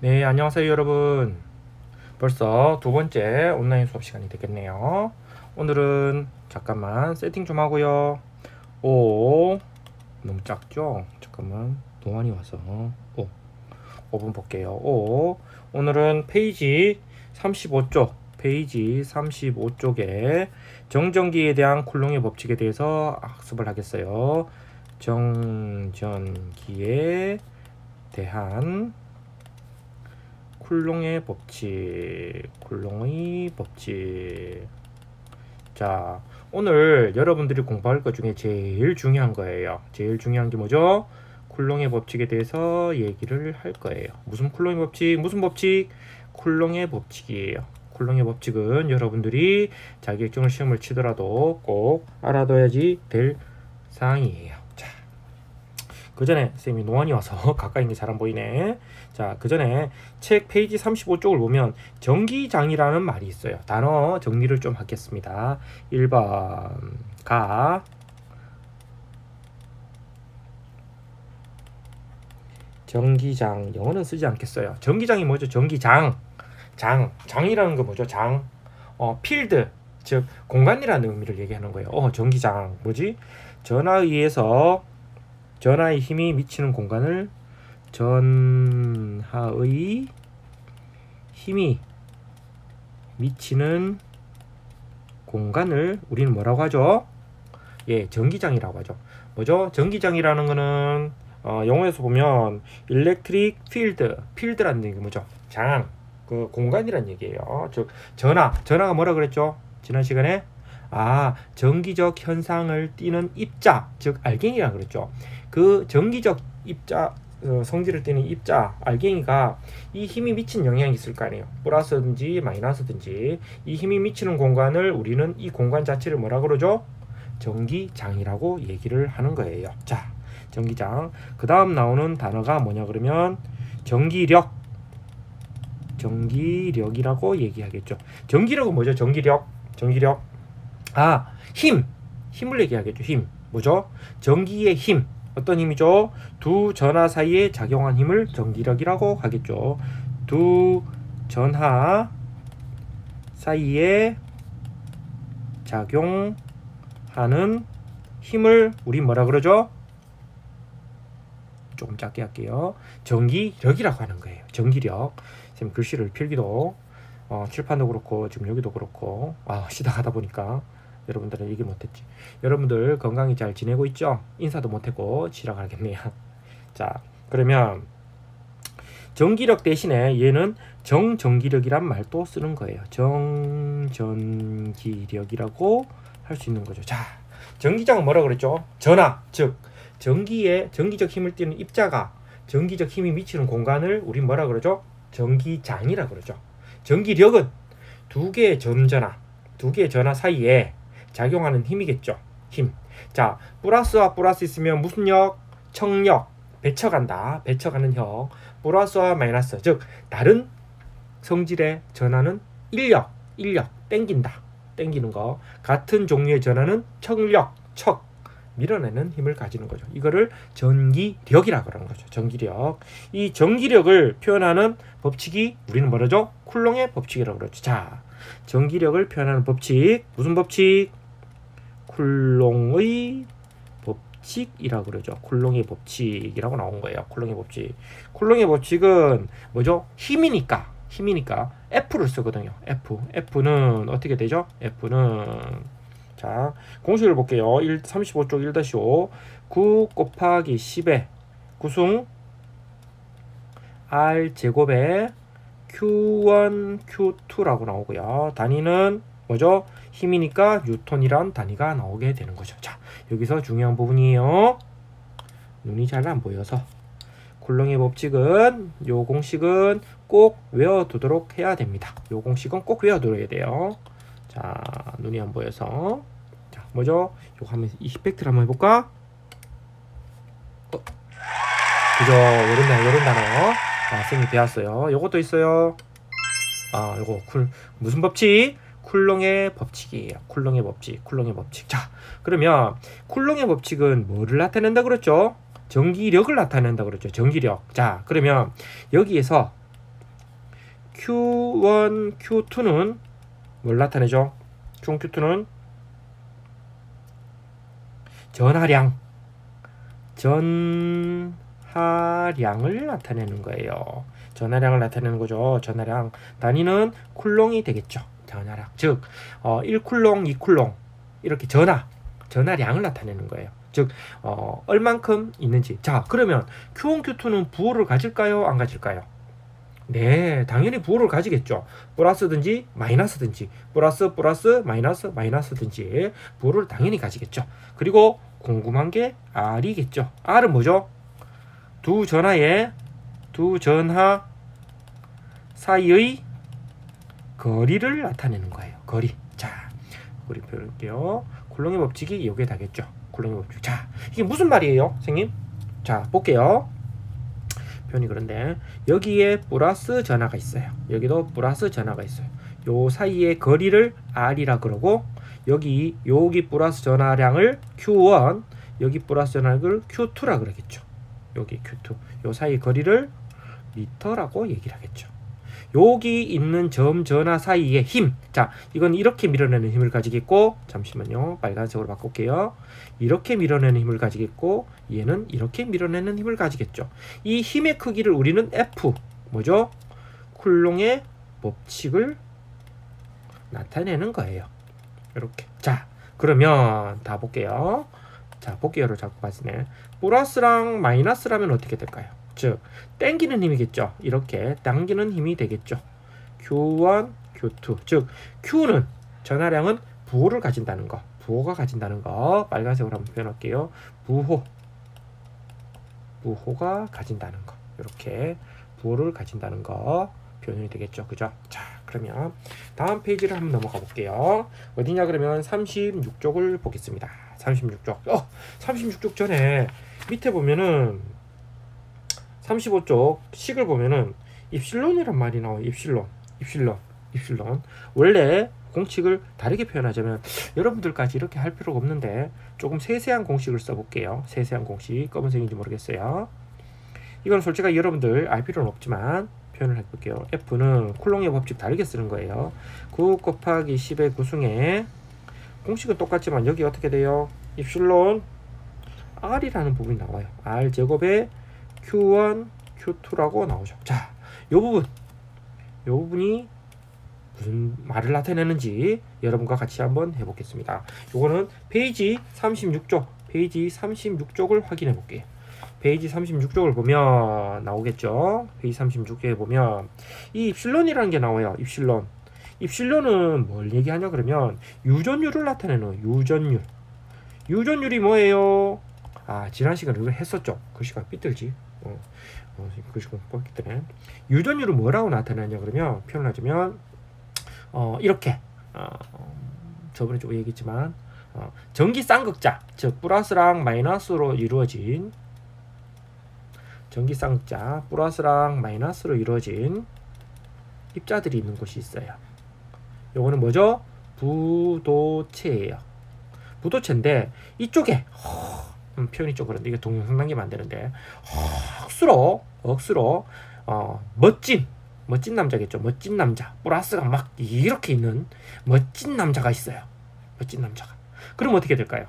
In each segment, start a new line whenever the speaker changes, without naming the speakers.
네, 안녕하세요, 여러분. 벌써 두 번째 온라인 수업 시간이 되겠네요. 오늘은 잠깐만 세팅 좀 하고요. 오, 너무 작죠? 잠깐만, 동안이 와서. 오, 5분 볼게요. 오늘은 페이지 35쪽에 정전기에 대한 쿨롱의 법칙에 대해서 학습을 하겠어요. 정전기에 대한 쿨롱의 법칙. 자, 오늘 여러분들이 공부할 것 중에 제일 중요한 거예요. 제일 중요한 게 뭐죠? 쿨롱의 법칙에 대해서 얘기를 할 거예요. 무슨 쿨롱의 법칙? 무슨 법칙? 쿨롱의 법칙이에요. 쿨롱의 법칙은 여러분들이 자격증을 시험을 치더라도 꼭 알아둬야지 될 사항이에요. 자, 그 전에 쌤이 노안이 와서 가까이 있는 게 잘 안 보이네. 자, 그 전에 책 페이지 35쪽을 보면 전기장이라는 말이 있어요. 단어 정리를 좀 하겠습니다. 1번 가 전기장, 영어는 쓰지 않겠어요. 전기장이 뭐죠? 전기장. 장이라는 거 뭐죠? 장. 필드, 즉 공간이라는 의미를 얘기하는 거예요. 전기장 뭐지? 전하의 힘이 미치는 공간을 전하의 힘이 미치는 공간을 우리는 뭐라고 하죠? 예, 전기장이라고 하죠. 뭐죠? 전기장이라는 거는 영어에서 보면 electric 필드라는 얘기 뭐죠? 장, 그 공간이란 얘기예요. 즉 전하가 뭐라 그랬죠? 지난 시간에 전기적 현상을 띠는 입자, 즉 알갱이라 그랬죠. 그 전기적 입자 성질을 띠는 입자 알갱이가 이 힘이 미친 영향이 있을 거 아니에요. 플러스든지 마이너스든지 이 힘이 미치는 공간을 우리는 이 공간 자체를 뭐라 그러죠? 전기장이라고 얘기를 하는 거예요. 자, 전기장. 그 다음 나오는 단어가 뭐냐 그러면 전기력이라고 얘기하겠죠. 전기력은 뭐죠? 전기력. 힘을 얘기하겠죠. 힘. 뭐죠? 전기의 힘. 어떤 힘이죠? 두 전하 사이에 작용한 힘을 전기력이라고 하겠죠. 두 전하 사이에 작용하는 힘을 우리 뭐라 그러죠? 조금 작게 할게요. 전기력이라고 하는 거예요. 전기력. 지금 글씨를 필기도 칠판도 그렇고 지금 여기도 그렇고 시작하다 보니까 여러분들은 얘기 못했지. 여러분들 건강히 잘 지내고 있죠? 인사도 못했고 지나가겠네요. 자, 그러면 전기력 대신에 얘는 정전기력이란 말도 쓰는 거예요. 정전기력이라고 할 수 있는 거죠. 자, 전기장은 뭐라 그랬죠? 전하, 즉 전기적 힘을 띠는 입자가 전기적 힘이 미치는 공간을 우리 뭐라 그러죠? 전기장이라 그러죠. 전기력은 두 개의 전하 사이에 작용하는 힘이겠죠. 힘. 자, 플러스와 플러스 있으면 무슨 력? 청력. 배쳐가는 력. 플러스와 마이너스, 즉 다른 성질의 전하는 인력, 땡기는 거. 같은 종류의 전하는 척력, 밀어내는 힘을 가지는 거죠. 이거를 전기력이라고 하는 거죠. 전기력. 이 전기력을 표현하는 법칙이 우리는 뭐라죠? 쿨롱의 법칙이라고 그러죠. 자, 전기력을 표현하는 법칙. 무슨 법칙? 쿨롱의 법칙이라고 그러죠. 쿨롱의 법칙이라고 나온 거예요. 쿨롱의 법칙은 뭐죠? 힘이니까 F를 쓰거든요. F는 어떻게 되죠? 자, 공식을 볼게요. 35쪽 1-5 9 곱하기 10의 구승 R 제곱에 Q1, Q2라고 나오고요. 단위는 뭐죠? 힘이니까 뉴턴이란 단위가 나오게 되는 거죠. 자, 여기서 중요한 부분이에요. 눈이 잘 안 보여서 쿨롱의 법칙은 요 공식은 꼭 외워두도록 해야 됩니다. 요 공식은 꼭 외워둬야 돼요. 자, 눈이 안 보여서. 자, 뭐죠? 요거 하면 이펙트를 한번 해볼까? 그죠? 요런 단어. 쌤이 배웠어요. 요것도 있어요. 요거 무슨 법칙? 쿨롱의 법칙이에요. 쿨롱의 법칙. 자, 그러면 쿨롱의 법칙은 뭐를 나타낸다 그랬죠? 전기력을 나타낸다 그랬죠. 전기력. 자, 그러면 여기에서 Q1, Q2는 뭘 나타내죠? Q1, Q2는 전하량을 나타내는 거예요. 전하량을 나타내는 거죠. 전하량. 단위는 쿨롱이 되겠죠. 전하량. 즉 1쿨롱, 2쿨롱 이렇게 전하량을 나타내는 거예요. 즉 얼만큼 있는지. 자, 그러면 Q1, Q2는 부호를 가질까요? 안 가질까요? 네, 당연히 부호를 가지겠죠. 플러스든지 마이너스든지 플러스 마이너스든지 부호를 당연히 가지겠죠. 그리고 궁금한 게 R이겠죠. R은 뭐죠? 두 전하 사이의 거리를 나타내는 거예요. 거리. 자, 거리 표현할게요. 쿨롱의 법칙이 이게 다겠죠. 쿨롱의 법칙. 자, 이게 무슨 말이에요, 선생님? 자, 볼게요. 표현이 그런데 여기에 플러스 전하가 있어요. 여기도 플러스 전하가 있어요. 요 사이의 거리를 R이라 그러고 여기 플러스 전하량을 Q1, 여기 플러스 전하량을 Q2라 그러겠죠. 여기 Q2. 요 사이의 거리를 미터라고 얘기를 하겠죠. 여기 있는 점 전하 사이의 힘. 자, 이건 이렇게 밀어내는 힘을 가지겠고, 잠시만요. 빨간색으로 바꿀게요. 이렇게 밀어내는 힘을 가지겠고, 얘는 이렇게 밀어내는 힘을 가지겠죠. 이 힘의 크기를 우리는 F, 뭐죠? 쿨롱의 법칙을 나타내는 거예요. 이렇게. 자, 그러면 다 볼게요. 자, 복귀어를 자꾸 가지네. 플러스랑 마이너스라면 어떻게 될까요? 즉, 땡기는 힘이겠죠. 이렇게 당기는 힘이 되겠죠. Q1, Q2. 즉, Q는 전하량은 부호를 가진다는 거. 부호가 가진다는 거. 빨간색으로 한번 표현할게요. 부호가 가진다는 거. 이렇게 부호를 가진다는 거 표현이 되겠죠. 그죠? 자, 그러면 다음 페이지를 한번 넘어가 볼게요. 어디냐 그러면 36쪽을 보겠습니다. 36쪽. 36쪽 전에 밑에 보면은 35쪽 식을 보면은 입실론이란 말이 나와요. 입실론. 원래 공식을 다르게 표현하자면 여러분들까지 이렇게 할 필요가 없는데 조금 세세한 공식을 써볼게요. 세세한 공식. 검은색인지 모르겠어요. 이건 솔직히 여러분들 알 필요는 없지만 표현을 해볼게요. F는 쿨롱의 법칙 다르게 쓰는 거예요. 9 곱하기 10의 구승에 공식은 똑같지만 여기 어떻게 돼요? 입실론 R이라는 부분이 나와요. R 제곱에 Q1, Q2라고 나오죠. 자, 요 부분이 무슨 말을 나타내는지 여러분과 같이 한번 해보겠습니다. 요거는 페이지 36쪽을 확인해 볼게요. 페이지 36쪽을 보면 나오겠죠. 페이지 36쪽에 보면 이 입실론이라는 게 나와요. 입실론은 뭘 얘기하냐 그러면 유전율을 나타내는 유전율이 뭐예요? 지난 시간에 우리가 했었죠. 그 시간 삐뚤지. 그 시간 뻗기 때문에 유전율은 뭐라고 나타내냐 그러면 표현하자면 이렇게 저번에 좀 얘기했지만 전기 쌍극자, 즉 플러스랑 마이너스로 이루어진 전기 쌍극자, 플러스랑 마이너스로 이루어진 입자들이 있는 곳이 있어요. 요거는 뭐죠? 부도체예요. 부도체인데 이쪽에 표현이 좀 그런데 이게 동영상 남기면 안 되는데 억수로 멋진 남자겠죠. 멋진 남자. 플러스가 막 이렇게 있는 멋진 남자가 있어요. 멋진 남자가. 그럼 어떻게 될까요?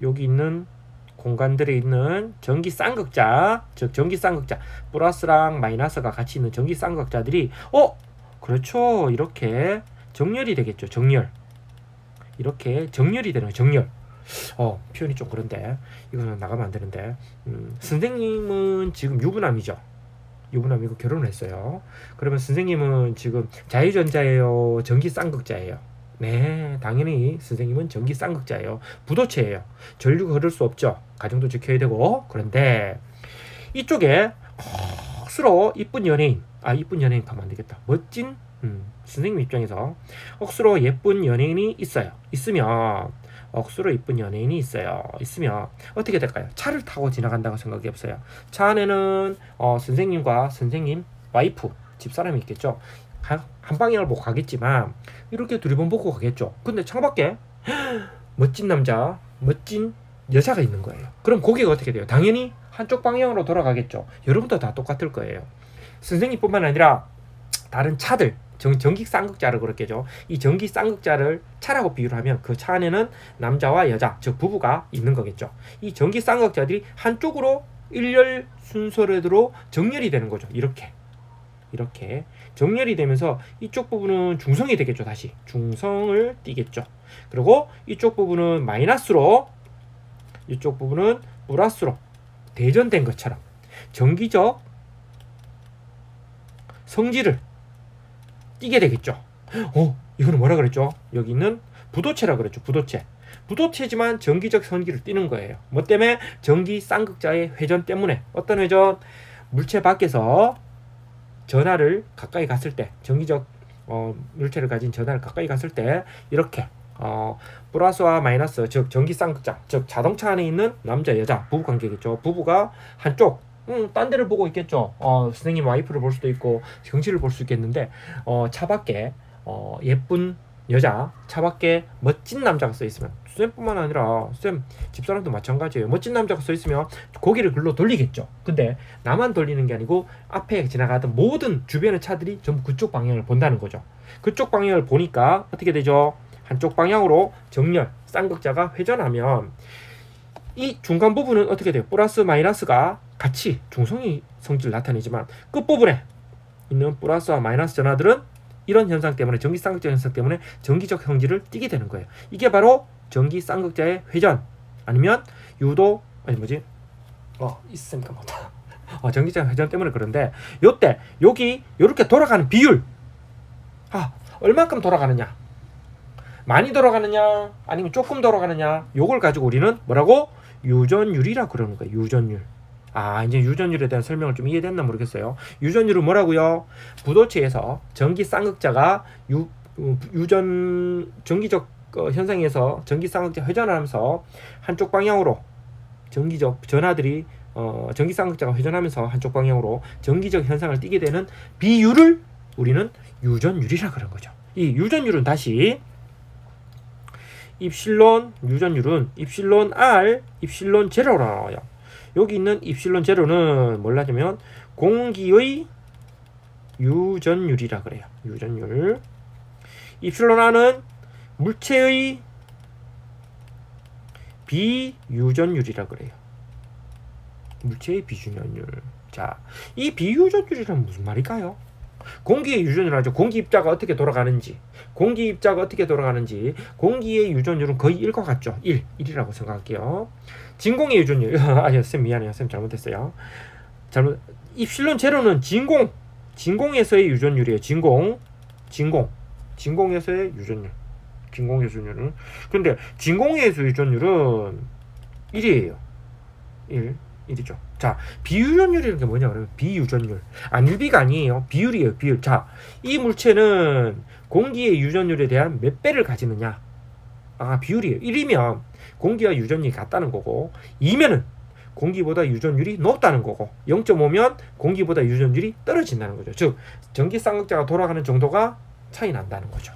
여기 있는 공간들에 있는 전기 쌍극자, 즉 전기 쌍극자, 플러스랑 마이너스가 같이 있는 전기 쌍극자들이 그렇죠. 이렇게 정렬이 되겠죠. 이렇게 정렬이 되는 거예요. 정렬. 표현이 좀 그런데 이거는 나가면 안 되는데 선생님은 지금 유부남이죠. 유부남이고 결혼을 했어요. 그러면 선생님은 지금 자유전자예요? 전기 쌍극자예요? 네, 당연히 선생님은 전기 쌍극자예요. 부도체예요. 전류가 흐를 수 없죠. 가정도 지켜야 되고. 그런데 이쪽에 억수로 이쁜 연예인 가면 안 되겠다. 멋진 선생님 입장에서 억수로 예쁜 연예인이 있으면 어떻게 될까요? 차를 타고 지나간다고 생각이 없어요. 차 안에는 선생님과 선생님 와이프 집사람이 있겠죠. 한 방향을 보고 가겠지만 이렇게 두리번 보고 가겠죠. 근데 창밖에 멋진 남자, 멋진 여자가 있는 거예요. 그럼 고개가 어떻게 돼요? 당연히 한쪽 방향으로 돌아가겠죠. 여러분도 다 똑같을 거예요. 선생님뿐만 아니라 다른 차들 전기 쌍극자를 그렇게죠. 이 전기 쌍극자를 차라고 비유를 하면 그 차 안에는 남자와 여자, 즉 부부가 있는 거겠죠. 이 전기 쌍극자들이 한쪽으로 일렬 순서대로 정렬이 되는 거죠. 이렇게 정렬이 되면서 이쪽 부분은 중성이 되겠죠. 다시 중성을 띠겠죠. 그리고 이쪽 부분은 마이너스로, 이쪽 부분은 플러스로 대전된 것처럼 전기적 성질을 띠게 되겠죠. 이거는 뭐라 그랬죠? 여기 있는 부도체라 그랬죠. 부도체지만 전기적 성질을 띠는 거예요. 뭐 때문에? 전기 쌍극자의 회전 때문에. 어떤 회전? 물체 밖에서 전하를 가까이 갔을 때, 전기적 물체를 가진 전하를 가까이 갔을 때 이렇게 플러스와 마이너스, 즉 전기 쌍극자, 즉 자동차 안에 있는 남자 여자 부부 관계겠죠. 부부가 한쪽 딴 데를 보고 있겠죠. 선생님 와이프를 볼 수도 있고 경치를 볼 수 있겠는데 차 밖에 예쁜 여자, 차 밖에 멋진 남자가 써 있으면, 쌤뿐만 아니라 쌤 집사람도 마찬가지예요. 멋진 남자가 써 있으면 고개를 글로 돌리겠죠. 근데 나만 돌리는 게 아니고 앞에 지나가던 모든 주변의 차들이 전부 그쪽 방향을 본다는 거죠. 그쪽 방향을 보니까 어떻게 되죠? 한쪽 방향으로 정렬 쌍극자가 회전하면 이 중간 부분은 어떻게 돼요? 플러스 마이너스가 같이 중성의 성질을 나타내지만 끝부분에 있는 플러스와 마이너스 전하들은 이런 현상 때문에, 전기 쌍극자 현상 때문에 전기적 성질을 띠게 되는 거예요. 이게 바로 전기 쌍극자의 회전, 아니면 유도, 있으니까 뭐다. 전기적 회전 때문에. 그런데 요때 여기 요렇게 돌아가는 비율, 얼만큼 돌아가느냐, 많이 돌아가느냐 아니면 조금 돌아가느냐, 요걸 가지고 우리는 뭐라고? 유전율이라고 그러는 거예요. 유전율. 이제 유전율에 대한 설명을 좀 이해됐나 모르겠어요. 유전율은 뭐라고요? 부도체에서 전기 쌍극자가 전기적 현상에서 전기 쌍극자 회전하면서 한쪽 방향으로 전기적 전하들이 전기 쌍극자가 회전하면서 한쪽 방향으로 전기적 현상을 띠게 되는 비율을 우리는 유전율이라 그런 거죠. 이 유전율은 다시 유전율은 입실론 R, 입실론 제로로 나와요. 여기 있는 입실론 제로는 뭐냐면 공기의 유전율이라 그래요. 유전율. 입실론 R은 물체의 비유전율이라 그래요. 물체의 비유전율. 자, 이 비유전율이란 무슨 말일까요? 공기의 유전율 하죠. 공기 입자가 어떻게 돌아가는지, 공기의 유전율은 거의 1과 같죠. 1이라고 생각할게요. 진공의 유전율, 쌤 미안해요. 쌤 잘못했어요. 입실론 제로는 진공에서의 유전율이에요. 진공에서의 유전율은. 근데 진공에서 유전율은 1이에요. 1이죠. 자, 비유전율이라는 게 뭐냐 그러면 비유전율. 안일비가 아니에요. 비율이에요. 비율. 자, 이 물체는 공기의 유전율에 대한 몇 배를 가지느냐. 비율이에요. 1이면 공기와 유전율이 같다는 거고, 2면은 공기보다 유전율이 높다는 거고, 0.5면 공기보다 유전율이 떨어진다는 거죠. 즉, 전기 쌍극자가 돌아가는 정도가 차이 난다는 거죠.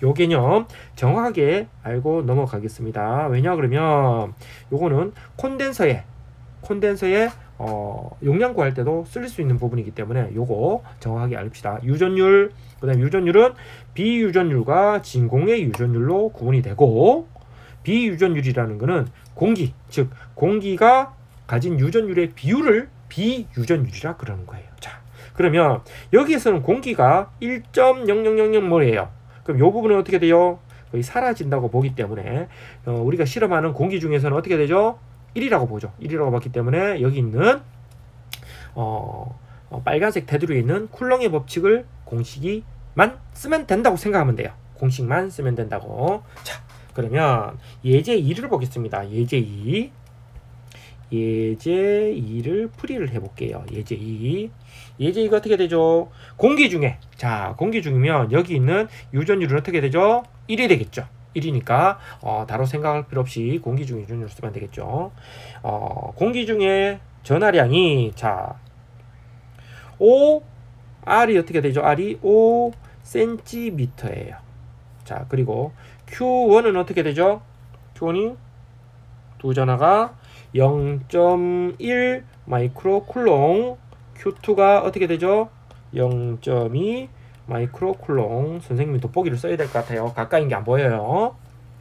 요 개념 정확하게 알고 넘어가겠습니다. 왜냐 그러면 요거는 콘덴서에 용량 구할 때도 쓸 수 있는 부분이기 때문에 요거 정확하게 알읍시다. 유전율, 그다음 유전율은 비유전율과 진공의 유전율로 구분이 되고, 비유전율이라는 거는 공기, 즉 공기가 가진 유전율의 비율을 비유전율이라 그러는 거예요. 자, 그러면 여기에서는 공기가 1.0000 몰이에요. 그럼 요 부분은 어떻게 돼요? 거의 사라진다고 보기 때문에 우리가 실험하는 공기 중에서는 어떻게 되죠? 1이라고 보죠. 1이라고 봤기 때문에 여기 있는 빨간색 테두리에 있는 쿨렁의 법칙을 공식만 쓰면 된다고 생각하면 돼요. 공식만 쓰면 된다고. 자, 그러면 예제 2를 보겠습니다. 예제 2를 풀이를 해볼게요. 예제 2가 어떻게 되죠? 공기 중이면 여기 있는 유전율은 어떻게 되죠? 1이 되겠죠. 1이니까 다로 생각할 필요 없이 공기 중에 유전율을 쓰면 되겠죠. 공기 중에 전하량이 R이 어떻게 되죠? R이 5cm예요. 자, 그리고 Q1은 어떻게 되죠? Q1이 두 전하가 0.1 마이크로 쿨롱, Q2가 어떻게 되죠? 0.2 마이크로 쿨롱. 선생님이 돋보기를 써야 될 것 같아요. 가까이인 게 안 보여요.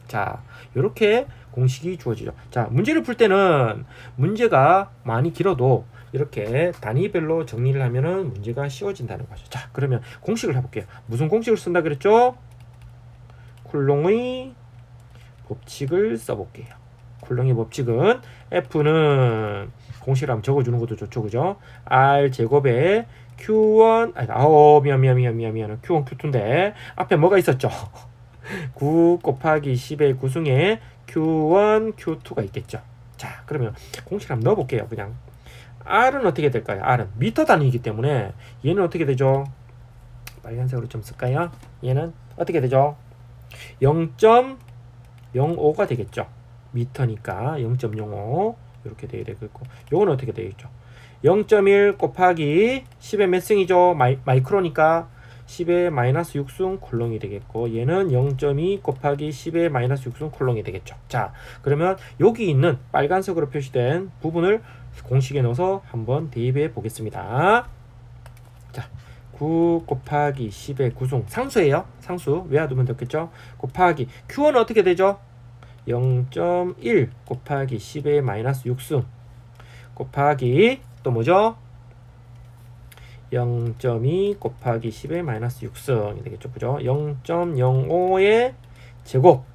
자, 이렇게 공식이 주어지죠. 자, 문제를 풀 때는 문제가 많이 길어도 이렇게 단위별로 정리를 하면은 문제가 쉬워진다는 거죠. 자, 그러면 공식을 해볼게요. 무슨 공식을 쓴다 그랬죠? 쿨롱의 법칙을 써볼게요. 쿨롱의 법칙은 F는 공식을 한번 적어주는 것도 좋죠, 그죠? R 제곱에 Q1, 미안. Q1, Q2인데 앞에 뭐가 있었죠? 9 곱하기 10의 구승에 Q1, Q2가 있겠죠. 자, 그러면 공식을 한번 넣어볼게요. 그냥 R은 어떻게 될까요? R은 미터 단위이기 때문에 얘는 어떻게 되죠? 빨간색으로 좀 쓸까요? 얘는 어떻게 되죠? 0.05가 되겠죠. 미터니까 0.05 이렇게 돼야 되겠고, 요건 어떻게 되겠죠? 0.1 곱하기 10의 몇 승이죠? 마이크로니까 10의 마이너스 6승 쿨롱이 되겠고, 얘는 0.2 곱하기 10의 마이너스 6승 쿨롱이 되겠죠. 자, 그러면 여기 있는 빨간색으로 표시된 부분을 공식에 넣어서 한번 대입해 보겠습니다. 자, 9 곱하기 10의 9승 상수예요. 상수 외워두면 되겠죠. 곱하기 Q는 어떻게 되죠? 0.1 곱하기 10의 마이너스 6승 곱하기 또 뭐죠? 0.2 곱하기 10의 마이너스 6승이 되겠죠. 그죠? 0.05의 제곱.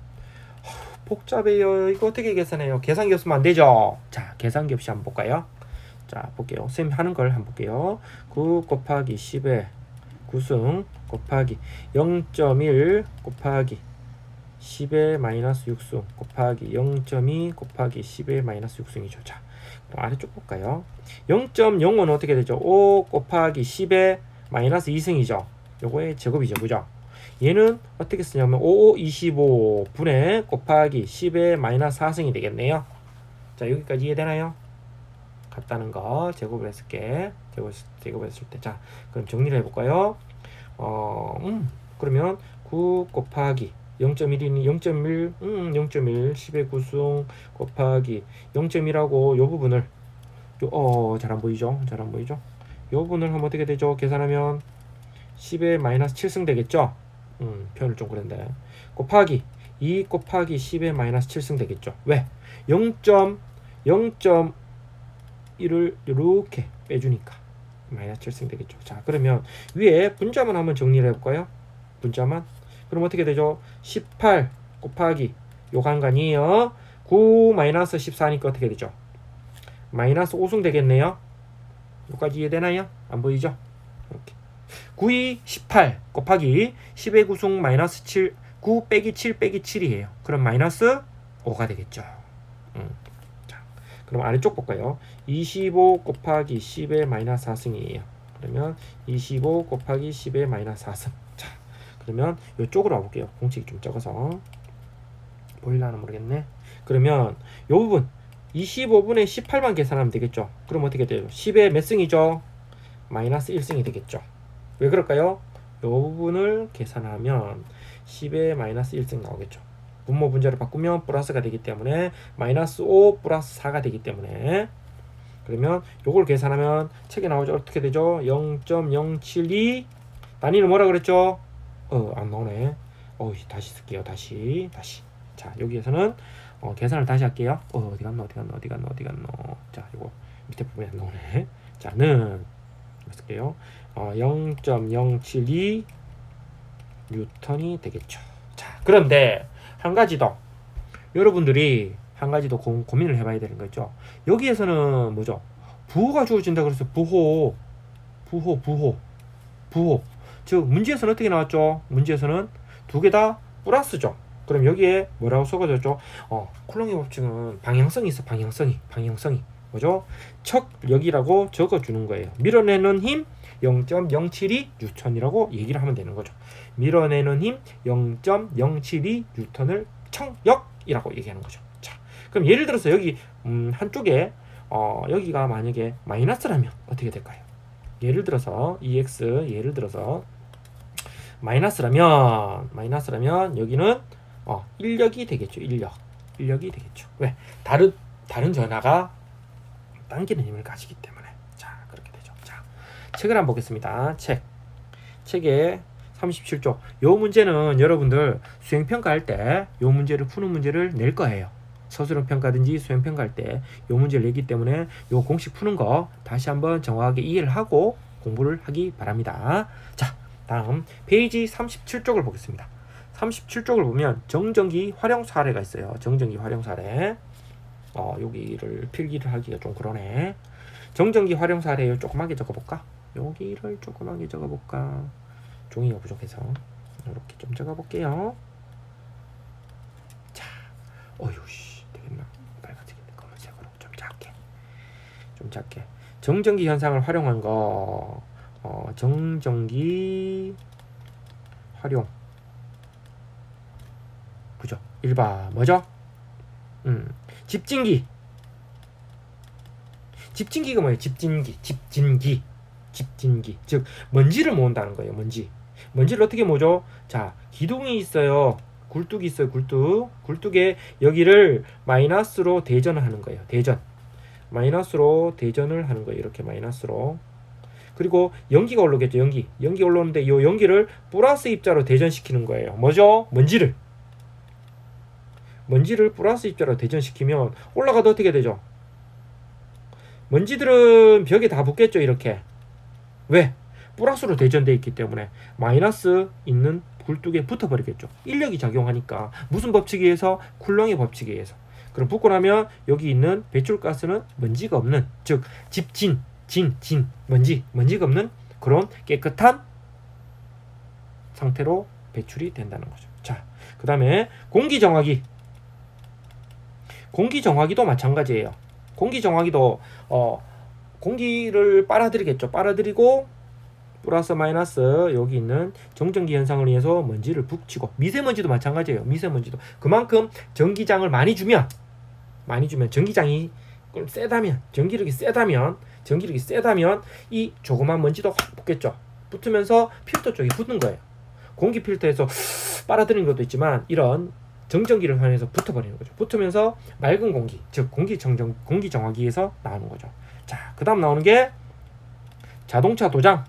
복잡해요. 이거 어떻게 계산해요? 계산기 없으면 안 되죠. 자, 계산기 없이 한번 볼까요? 자, 볼게요. 선생님 하는 걸 한번 볼게요. 9 곱하기 10의 9승 곱하기 0.1 곱하기 10의 마이너스 6승 곱하기 0.2 곱하기 10의 마이너스 6승이죠. 자, 그럼 아래쪽 볼까요? 0.05는 어떻게 되죠? 5 곱하기 10의 마이너스 2승이죠. 요거의 제곱이죠. 그죠? 얘는 어떻게 쓰냐면 5, 25분의 곱하기 10의 마이너스 4승이 되겠네요. 자, 여기까지 이해되나요? 같다는 거 제곱을 했을게. 제곱을 했을 때. 자, 그럼 정리를 해볼까요? 그러면 9 곱하기 0.1이니 0.1 10의 9승 곱하기 0.1하고 요 부분을 잘 안 보이죠? 잘 안 보이죠? 요 부분을 하면 어떻게 되죠? 계산하면 10의 마이너스 7승 되겠죠? 표현을 좀 그랬는데 곱하기 2 곱하기 10의 마이너스 7승 되겠죠? 왜? 0.1을 이렇게 빼주니까 마이너스 7승 되겠죠. 자, 그러면 위에 분자만 한번 정리를 해볼까요? 분자만. 그럼 어떻게 되죠? 18 곱하기 요 간간이에요. 9 마이너스 14니까 어떻게 되죠? 마이너스 5승 되겠네요. 여기까지 이해되나요? 안 보이죠? 이렇게 9이 18 곱하기 10의 9승 마이너스 7 9 빼기 7 빼기 7이에요. 그럼 마이너스 5가 되겠죠. 자, 그럼 아래쪽 볼까요? 25 곱하기 10의 마이너스 4승이에요. 그러면 25 곱하기 10의 마이너스 4승. 자, 그러면 이쪽으로 와볼게요. 공식이 좀 적어서 보일라나 모르겠네. 그러면 이 부분 25분의 18만 계산하면 되겠죠. 그럼 어떻게 돼요? 10의 몇 승이죠? 마이너스 1승이 되겠죠. 왜 그럴까요? 이 부분을 계산하면 10의 마이너스 1승 나오겠죠. 분모 분자를 바꾸면 플러스가 되기 때문에 마이너스 5 플러스 4가 되기 때문에, 그러면 요걸 계산하면 책에 나오죠. 어떻게 되죠? 0.072 단위는 뭐라 그랬죠? 안 나오네. 다시 쓸게요. 다시. 자, 여기에서는 계산을 다시 할게요. 어디 갔노. 자, 요거 밑에 부분이 안 나오네. 자, 는 쓸게요. 0.072 뉴턴이 되겠죠. 자, 그런데 한 가지 더 여러분들이 한 가지 더 고민을 해봐야 되는 거죠. 여기에서는 뭐죠? 부호가 주어진다 그래서 부호. 즉 문제에서는 어떻게 나왔죠? 문제에서는 두 개 다 플러스죠. 그럼 여기에 뭐라고 적어졌죠? 쿨롱의 법칙은 방향성이 있어. 방향성이 뭐죠? 척력이라고 적어주는 거예요. 밀어내는 힘 0.072 뉴턴이라고 얘기를 하면 되는 거죠. 밀어내는 힘 0.072 뉴턴을 척력이라고 얘기하는 거죠. 자, 그럼 예를 들어서 여기 한쪽에 여기가 만약에 마이너스라면 어떻게 될까요? 예를 들어서 EX 예를 들어서 마이너스라면 여기는 인력이 되겠죠. 인력이 되겠죠. 왜? 다른 전하가 당기는 힘을 가지기 때문에. 자, 그렇게 되죠. 자, 책을 한번 보겠습니다. 책에 37쪽. 요 문제는 여러분들 수행평가할 때 요 문제를 푸는 문제를 낼 거예요. 서술형 평가든지 수행 평가할 때 요 문제를 내기 때문에 요 공식 푸는 거 다시 한번 정확하게 이해를 하고 공부를 하기 바랍니다. 자, 다음 페이지 37쪽을 보겠습니다. 37쪽을 보면 정전기 활용 사례가 있어요. 정전기 활용 사례. 여기를 필기를 하기가 좀 그러네. 정전기 활용 사례 조그맣게 적어볼까? 여기를 조그맣게 적어볼까? 종이가 부족해서 이렇게 좀 적어볼게요. 자, 어휴씨 되겠나? 빨간색인데 검은색으로 좀 작게. 정전기 현상을 활용한 거, 정전기 활용, 그죠? 1번 뭐죠? 집진기가 뭐예요? 집진기. 즉 먼지를 모은다는 거예요. 먼지를 어떻게 모죠? 자, 기둥이 있어요. 굴뚝이 있어요. 굴뚝에 여기를 마이너스로 대전을 하는 거예요. 마이너스로 대전을 하는 거예요. 이렇게 마이너스로. 그리고 연기가 올라오겠죠. 연기 올라오는데 이 연기를 플러스 입자로 대전시키는 거예요. 뭐죠? 먼지를 플러스 입자로 대전시키면 올라가도 어떻게 되죠? 먼지들은 벽에 다 붙겠죠. 이렇게. 왜? 플러스로 대전되어 있기 때문에 마이너스 있는 굴뚝에 붙어버리겠죠. 인력이 작용하니까. 무슨 법칙에 의해서? 쿨롱의 법칙에 의해서. 그럼 붙고 나면 여기 있는 배출가스는 먼지가 없는, 즉 먼지가 없는 그런 깨끗한 상태로 배출이 된다는 거죠. 자, 그 다음에 공기정화기도 마찬가지예요. 공기정화기도 공기를 빨아들이겠죠. 빨아들이고 플러스 마이너스 여기 있는 정전기 현상을 위해서 먼지를 북치고, 미세먼지도 마찬가지예요. 미세먼지도 그만큼 전기장을 많이 주면 전기장이 세다면 전기력이 세다면 이 조그만 먼지도 확 붙겠죠. 붙으면서 필터 쪽에 붙는 거예요. 공기 필터에서 빨아들이는 것도 있지만 이런 정전기를 활용해서 붙어버리는 거죠. 붙으면서 맑은 공기, 즉 공기정화기에서 나오는 거죠. 자, 그 다음 나오는 게 자동차 도장.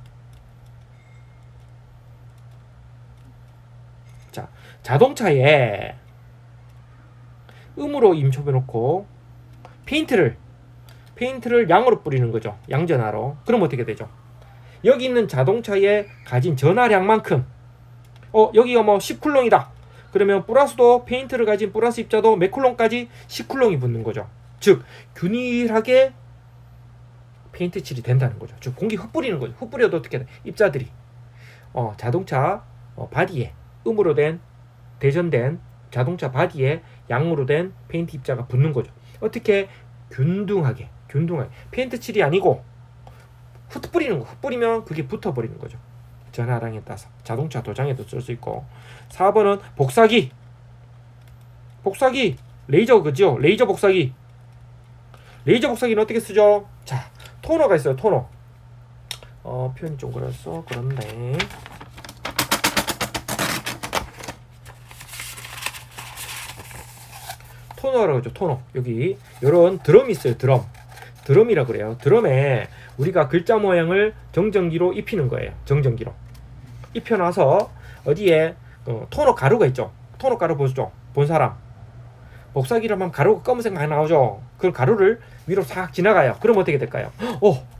자, 자동차에 음으로 임초해 놓고 페인트를 양으로 뿌리는 거죠. 양전하로. 그럼 어떻게 되죠? 여기 있는 자동차에 가진 전하량만큼, 여기가 뭐 10쿨롱이다. 그러면 플러스도 페인트를 가진 플러스 입자도 몇 쿨롱까지? 10쿨롱이 붙는 거죠. 즉 균일하게 페인트 칠이 된다는 거죠. 즉 공기 흩뿌리는 거죠. 흩뿌려도 어떻게 돼? 입자들이 자동차 바디에 음으로 된 대전된 자동차 바디에 양으로 된 페인트 입자가 붙는 거죠. 어떻게? 균등하게. 페인트 칠이 아니고 흩뿌리는 거. 흩뿌리면 그게 붙어버리는 거죠. 전하량에 따라서. 자동차 도장에도 쓸 수 있고. 4번은 복사기. 레이저, 그죠? 레이저 복사기는 어떻게 쓰죠? 자, 토너가 있어요. 토너. 표현이 좀 그런데 토너라고 하죠. 토너. 여기 요런 드럼이 있어요. 드럼이라 그래요. 드럼에 우리가 글자 모양을 정전기로 입히는 거예요. 정전기로 입혀놔서 어디에 토너 가루가 있죠. 토너 가루 보죠. 본 사람. 복사기를 하면 가루가 검은색 많이 나오죠. 그 가루를 위로 싹 지나가요. 그럼 어떻게 될까요?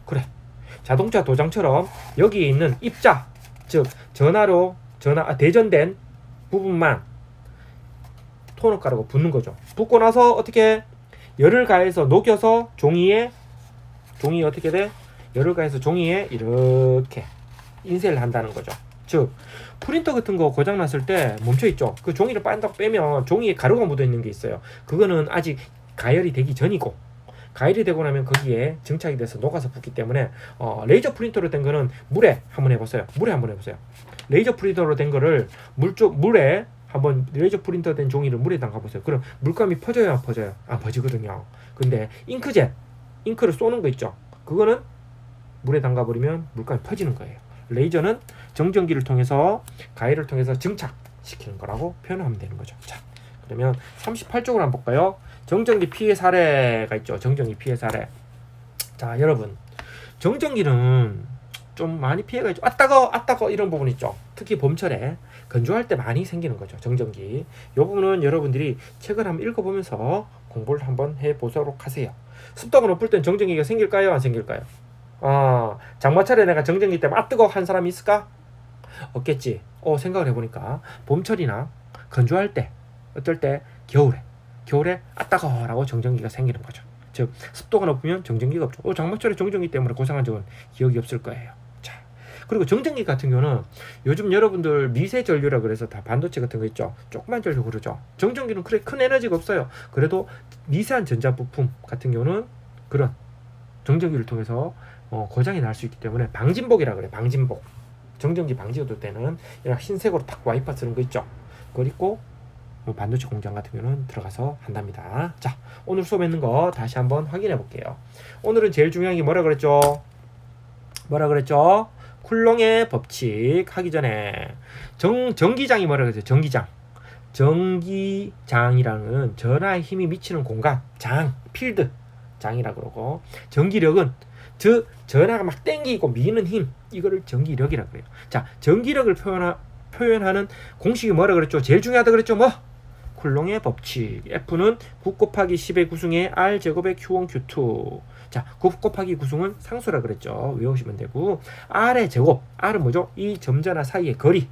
그래. 자동차 도장처럼 여기에 있는 입자, 즉 대전된 부분만 토너 가루가 붙는 거죠. 붙고 나서 어떻게? 열을 가해서 녹여서 종이에 어떻게 돼? 열을 가해서 종이에 이렇게 인쇄를 한다는 거죠. 즉 프린터 같은 거 고장 났을 때 멈춰 있죠. 그 종이를 빼면 종이에 가루가 묻어 있는 게 있어요. 그거는 아직 가열이 되기 전이고, 가열이 되고 나면 거기에 증착이 돼서 녹아서 붙기 때문에 레이저 프린터로 된 거는 물에 한번 해보세요. 레이저 프린터로 된 거를 물에 한번 레이저 프린터 된 종이를 물에 담가보세요. 그럼 물감이 퍼져요, 안 퍼져요? 안 퍼지거든요. 근데 잉크를 쏘는 거 있죠. 그거는 물에 담가버리면 물감이 퍼지는 거예요. 레이저는 정전기를 통해서 가열을 통해서 증착시키는 거라고 표현하면 되는 거죠. 자, 그러면 38쪽으로 한번 볼까요? 정전기 피해 사례가 있죠. 정전기 피해 사례. 자, 여러분, 정전기는 좀 많이 피해가 있죠. 아 따거 이런 부분 있죠. 특히 봄철에 건조할 때 많이 생기는 거죠. 정전기. 이 부분은 여러분들이 책을 한번 읽어보면서 공부를 한번 해보도록 하세요. 습도가 높을 땐 정전기가 생길까요? 안 생길까요? 장마철에 내가 정전기 때문에 뜨거워 한 사람이 있을까? 없겠지. 생각을 해보니까 봄철이나 건조할 때, 어떨 때 겨울에 따가워라고 정전기가 생기는 거죠. 즉 습도가 높으면 정전기가 없죠. 장마철에 정전기 때문에 고생한 적은 기억이 없을 거예요. 자, 그리고 정전기 같은 경우는 요즘 여러분들 미세 전류라 그래서 다 반도체 같은 거 있죠. 조그만 전류 그러죠. 정전기는 그래 큰 에너지가 없어요. 그래도 미세한 전자부품 같은 경우는 그런 정전기를 통해서 고장이 날 수 있기 때문에 방진복이라 그래. 방진복. 정전기 방지가 때는 이런 흰색으로 탁 와이퍼 쓰는 거 있죠. 그걸 입고 반도체 공장 같은 경우는 들어가서 한답니다. 자, 오늘 수업했는 거 다시 한번 확인해 볼게요. 오늘은 제일 중요한 게 뭐라 그랬죠? 쿨롱의 법칙 하기 전에 전기장이 뭐라 그랬죠? 전기장이라는 전하의 힘이 미치는 공간, 필드 장이라 그러고, 전기력은 즉 전하가 막 땡기고 미는 힘, 이거를 전기력이라 그래요. 자, 전기력을 표현하는 공식이 뭐라 그랬죠? 제일 중요하다 그랬죠? 쿨롱의 법칙. F는 9 곱하기 10의 구승의 R 제곱의 Q1 Q2. 자, 9 곱하기 구승은 상수라 그랬죠. 외우시면 되고, R의 제곱. R은 뭐죠? 이 점전하 사이의 거리.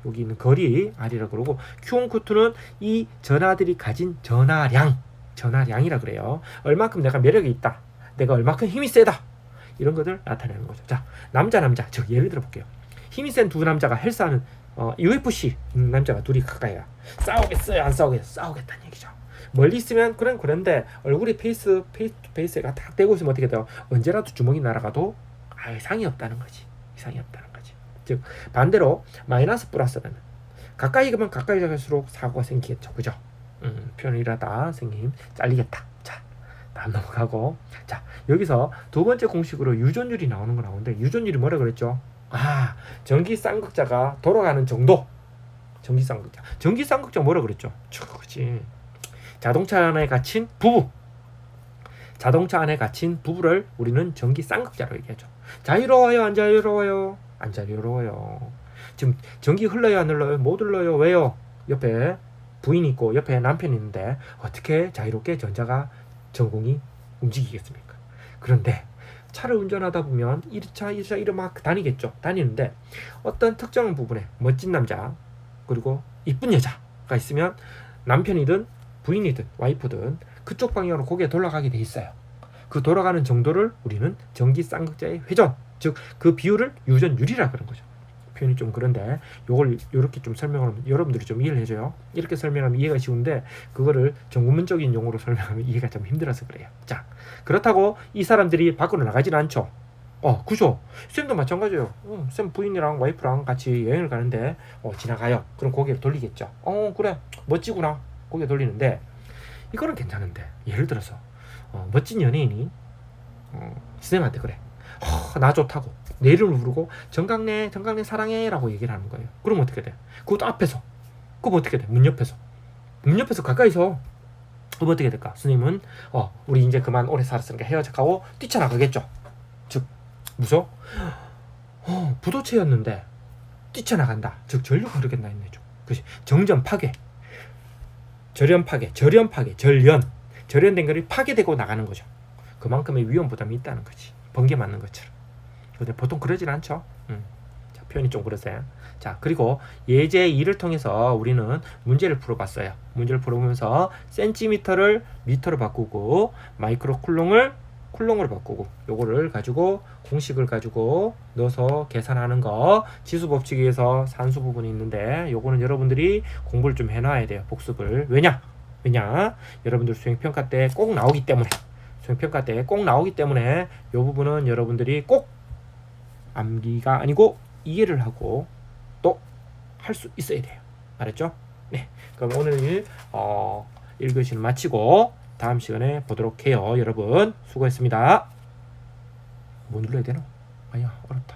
여기 있는 거리 R이라 그러고, Q1 Q2는 이 전하들이 가진 전하량이라 그래요. 얼마큼 내가 매력이 있다. 내가 얼마큼 힘이 세다. 이런 것들 나타내는 거죠. 자, 남자. 즉 예를 들어 볼게요. 힘이 센 두 남자가 헬스하는 UFC 남자가 둘이 가까이야. 싸우겠어요? 안 싸우겠어요? 싸우겠다는 얘기죠. 멀리 있으면 그런데 얼굴이 페이스 투 페이스가 딱 대고 있으면 어떻게 돼요? 언제라도 주먹이 날아가도 이상이 없다는 거지. 즉 반대로 마이너스 플러스는 가까이 가면 가까이 갈수록 사고가 생기겠죠. 그죠? 표현을 이러다 선생님 잘리겠다. 자, 다음 넘어가고. 자, 여기서 두 번째 공식으로 유전율이 나오는 거 나오는데, 유전율이 뭐라 그랬죠? 전기 쌍극자가 돌아가는 정도. 전기 쌍극자 뭐라 그랬죠? 그렇지. 자동차 안에 갇힌 부부를 우리는 전기 쌍극자로 얘기하죠. 자유로워요? 안 자유로워요? 안 자유로워요. 지금 전기 흘러요? 안 흘러요? 못 흘러요. 왜요? 옆에 부인이 있고 옆에 남편이 있는데 어떻게 자유롭게 전공이 움직이겠습니까? 그런데 차를 운전하다 보면 1차, 2차 이러 막 다니는데 어떤 특정한 부분에 멋진 남자 그리고 이쁜 여자가 있으면 남편이든 부인이든 와이프든 그쪽 방향으로 고개 돌아가게 돼 있어요. 그 돌아가는 정도를 우리는 전기 쌍극자의 회전, 즉 그 비율을 유전율이라 그런 거죠. 표현이 좀 그런데 요걸 이렇게 좀 설명하면 여러분들이 좀 이해를 해줘요. 이렇게 설명하면 이해가 쉬운데 그거를 전문적인 용어로 설명하면 이해가 좀 힘들어서 그래요. 자, 그렇다고 이 사람들이 밖으로 나가지는 않죠. 그죠? 쌤도 마찬가지예요. 쌤 부인이랑 와이프랑 같이 여행을 가는데 지나가요. 그럼 고개를 돌리겠죠. 그래 멋지구나. 고개 돌리는데 이거는 괜찮은데, 예를 들어서 멋진 연예인이 쌤한테 그래. 나 좋다고 내 이름을 부르고 정강래 사랑해 라고 얘기를 하는 거예요. 그럼 어떻게 돼? 그것도 앞에서. 그럼 어떻게 돼? 문 옆에서 가까이서. 그럼 어떻게 될까? 스님은 우리 이제 그만 오래 살았으니까 헤어져가고 뛰쳐나가겠죠. 즉 무서? 부도체였는데 뛰쳐나간다. 즉 전류가 흐르겠나 했네죠. 그렇지. 절연된 것이 파괴되고 나가는 거죠. 그만큼의 위험 부담이 있다는 거지. 번개 맞는 것처럼. 근데 보통 그러진 않죠. 자, 표현이 좀 그러세요. 자, 그리고 예제 2를 통해서 우리는 문제를 풀어봤어요. 문제를 풀어보면서 센티미터를 미터로 바꾸고 마이크로 쿨롱으로 바꾸고 요거를 가지고 공식을 가지고 넣어서 계산하는 거, 지수 법칙에 의해서 산수 부분이 있는데 요거는 여러분들이 공부를 좀 해놔야 돼요. 복습을. 왜냐? 여러분들 수행평가 때 꼭 나오기 때문에 이 부분은 여러분들이 꼭 암기가 아니고 이해를 하고 또 할 수 있어야 돼요. 알았죠? 네. 그럼 오늘 1교시는 마치고 다음 시간에 보도록 해요. 여러분 수고했습니다. 뭐 눌러야 되나? 어렵다.